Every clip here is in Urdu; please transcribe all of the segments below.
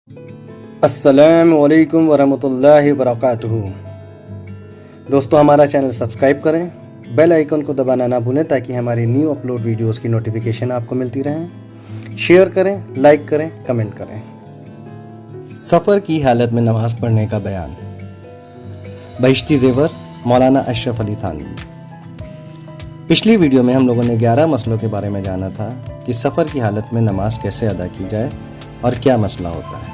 السلام علیکم ورحمۃ اللہ وبرکاتہ۔ دوستو ہمارا چینل سبسکرائب کریں، بیل آئیکن کو دبانا نہ بھولیں تاکہ ہماری نیو اپلوڈ ویڈیوز کی نوٹیفیکیشن آپ کو ملتی رہیں۔ شیئر کریں، لائک کریں، کمنٹ کریں۔ سفر کی حالت میں نماز پڑھنے کا بیان۔ بہشتی زیور مولانا اشرف علی تھانوی۔ پچھلی ویڈیو میں ہم لوگوں نے 11 مسئلوں کے بارے میں جانا تھا کہ سفر کی حالت میں نماز کیسے ادا کی جائے اور کیا مسئلہ ہوتا ہے۔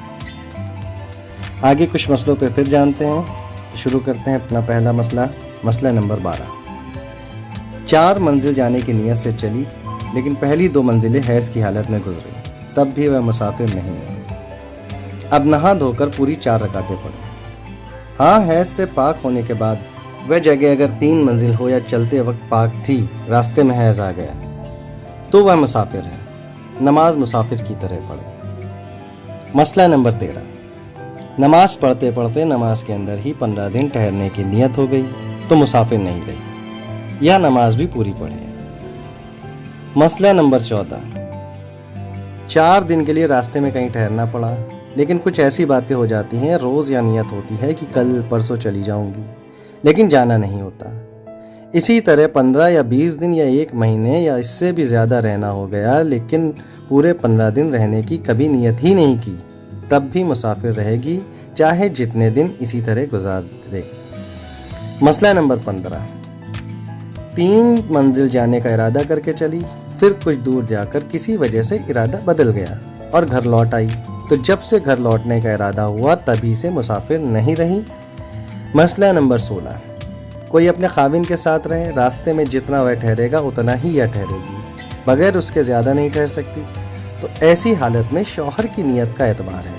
آگے کچھ مسئلوں پہ پھر جانتے ہیں۔ شروع کرتے ہیں اپنا پہلا مسئلہ نمبر 12۔ 4 منزل جانے کی نیت سے چلی، لیکن پہلی 2 منزلیں حیض کی حالت میں گزری، تب بھی وہ مسافر نہیں ہے۔ اب نہا دھو کر پوری 4 رکعتیں پڑھیں۔ ہاں، حیض سے پاک ہونے کے بعد وہ جگہ اگر 3 منزل ہو یا چلتے وقت پاک تھی، راستے میں حیض آ گیا تو وہ مسافر ہے، نماز مسافر کی طرح پڑھے۔ مسئلہ نمبر 13۔ نماز پڑھتے پڑھتے نماز کے اندر ہی 15 دن ٹھہرنے کی نیت ہو گئی تو مسافر نہیں رہی، یا نماز بھی پوری پڑھے۔ مسئلہ نمبر 14۔ 4 دن کے لیے راستے میں کہیں ٹھہرنا پڑا، لیکن کچھ ایسی باتیں ہو جاتی ہیں، روز یا نیت ہوتی ہے کہ کل پرسوں چلی جاؤں گی، لیکن جانا نہیں ہوتا۔ اسی طرح 15 یا 20 دن یا 1 مہینے یا اس سے بھی زیادہ رہنا ہو گیا، لیکن پورے 15 دن رہنے کی کبھی نیت ہی نہیں کی، تب بھی مسافر رہے گی، چاہے جتنے دن اسی طرح گزار دے۔ مسئلہ نمبر 15۔ 3 منزل جانے کا ارادہ کر کے چلی، پھر کچھ دور جا کر کسی وجہ سے ارادہ بدل گیا اور گھر لوٹ آئی، تو جب سے گھر لوٹنے کا ارادہ ہوا تبھی سے مسافر نہیں رہی۔ مسئلہ نمبر 16۔ کوئی اپنے خاوند کے ساتھ رہے، راستے میں جتنا وہ ٹھہرے گا اتنا ہی یہ ٹھہرے گی، بغیر اس کے زیادہ نہیں ٹھہر سکتی، تو ایسی حالت میں شوہر کی نیت کا اعتبار ہے۔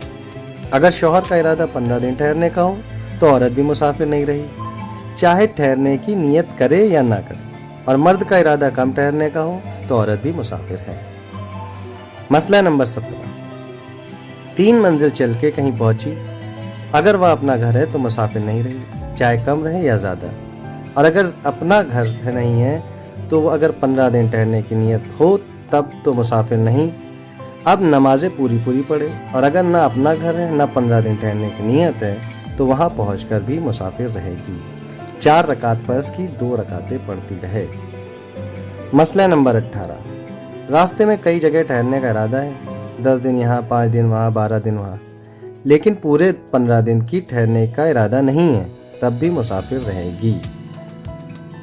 اگر شوہر کا ارادہ 15 دن ٹھہرنے کا ہو تو عورت بھی مسافر نہیں رہی، چاہے ٹھہرنے کی نیت کرے یا نہ کرے، اور مرد کا ارادہ کم ٹھہرنے کا ہو تو عورت بھی مسافر ہے۔ مسئلہ نمبر 17۔ 3 منزل چل کے کہیں پہنچی، اگر وہ اپنا گھر ہے تو مسافر نہیں رہی، چاہے کم رہے یا زیادہ، اور اگر اپنا گھر نہیں ہے تو وہ اگر 15 دن ٹھہرنے کی نیت ہو تب تو مسافر نہیں۔ اب نمازیں پوری پڑھے، اور اگر نہ اپنا گھر ہے نہ 15 دن ٹھہرنے کی نیت ہے تو وہاں پہنچ کر بھی مسافر رہے گی، 4 رکعت فرض کی 2 رکعتیں پڑھتی رہے۔ مسئلہ نمبر 18۔ راستے میں کئی جگہ ٹھہرنے کا ارادہ ہے، 10 دن یہاں، 5 دن وہاں، 12 دن وہاں، لیکن پورے 15 دن کی ٹھہرنے کا ارادہ نہیں ہے، تب بھی مسافر رہے گی۔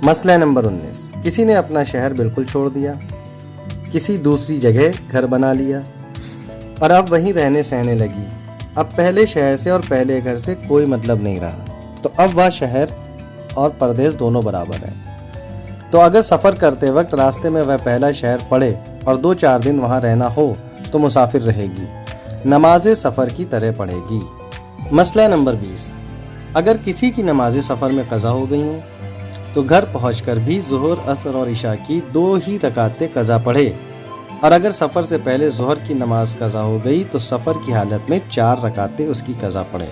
مسئلہ نمبر 19۔ کسی نے اپنا شہر بالکل چھوڑ دیا، کسی دوسری جگہ گھر بنا لیا اور اب وہیں رہنے سہنے لگی۔ اب پہلے شہر سے اور پہلے گھر سے کوئی مطلب نہیں رہا، تو اب وہ شہر اور پردیس دونوں برابر ہیں، تو اگر سفر کرتے وقت راستے میں وہ پہلا شہر پڑے اور 2-4 دن وہاں رہنا ہو تو مسافر رہے گی، نمازیں سفر کی طرح پڑھے گی۔ مسئلہ نمبر 20۔ اگر کسی کی نمازیں سفر میں قضا ہو گئی ہوں تو گھر پہنچ کر بھی ظہر، عصر اور عشاء کی 2 ہی رکعتیں قضا پڑھے، اور اگر سفر سے پہلے ظہر کی نماز قضا ہو گئی تو سفر کی حالت میں 4 رکعتیں اس کی قضا پڑھے۔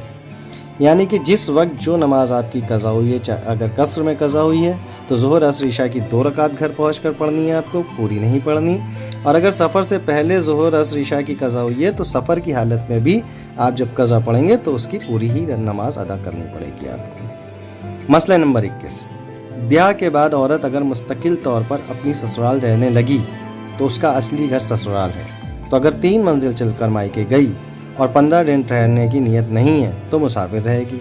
یعنی کہ جس وقت جو نماز آپ کی قضا ہوئی ہے، اگر قصر میں قضا ہوئی ہے تو ظہر، عصر، عشاء کی 2 رکعت گھر پہنچ کر پڑھنی ہے، آپ کو پوری نہیں پڑھنی، اور اگر سفر سے پہلے ظہر، عصر، عشاء کی قضا ہوئی ہے تو سفر کی حالت میں بھی آپ جب قضا پڑھیں گے تو اس کی پوری ہی نماز ادا کرنی پڑے گی آپ کو۔ مسئلہ نمبر 21۔ بیاہ کے بعد عورت اگر مستقل طور پر اپنی سسرال رہنے لگی تو اس کا اصلی گھر سسرال ہے، تو اگر 3 منزل چل کر مائکے گئی اور 15 دن ٹھہرنے کی نیت نہیں ہے تو مسافر رہے گی۔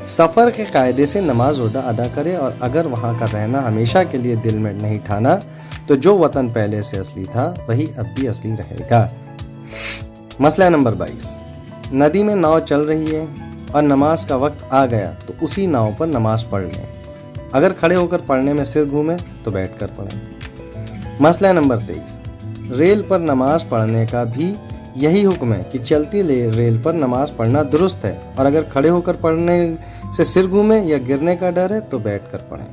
سفر کے قاعدے سے نماز روزہ ادا کرے، اور اگر وہاں کا رہنا ہمیشہ کے لیے دل میں نہیں ٹھانا تو جو وطن پہلے سے اصلی تھا وہی اب بھی اصلی رہے گا۔ مسئلہ نمبر 22۔ ندی میں ناؤ چل رہی ہے اور نماز کا وقت آ گیا تو اسی ناؤ پر نماز پڑھ لیں، اگر کھڑے ہو کر پڑھنے میں سر گھومے تو بیٹھ کر پڑھیں۔ مسئلہ نمبر 23۔ ریل پر نماز پڑھنے کا بھی یہی حکم ہے کہ چلتی ریل پر نماز پڑھنا درست ہے، اور اگر کھڑے ہو کر پڑھنے سے سر گھومے یا گرنے کا ڈر ہے تو بیٹھ کر پڑھیں۔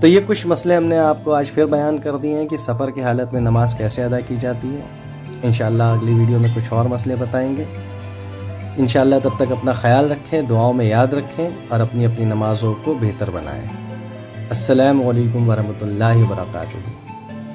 تو یہ کچھ مسئلے ہم نے آپ کو آج پھر بیان کر دیے ہیں کہ سفر کی حالت میں نماز کیسے ادا کی جاتی ہے۔ انشاءاللہ اگلی ویڈیو میں کچھ اور مسئلے بتائیں گے۔ انشاءاللہ تب تک اپنا خیال رکھیں، دعاؤں میں یاد رکھیں، اور اپنی نمازوں کو بہتر بنائیں۔ السلام علیکم ورحمۃ اللہ وبرکاتہ۔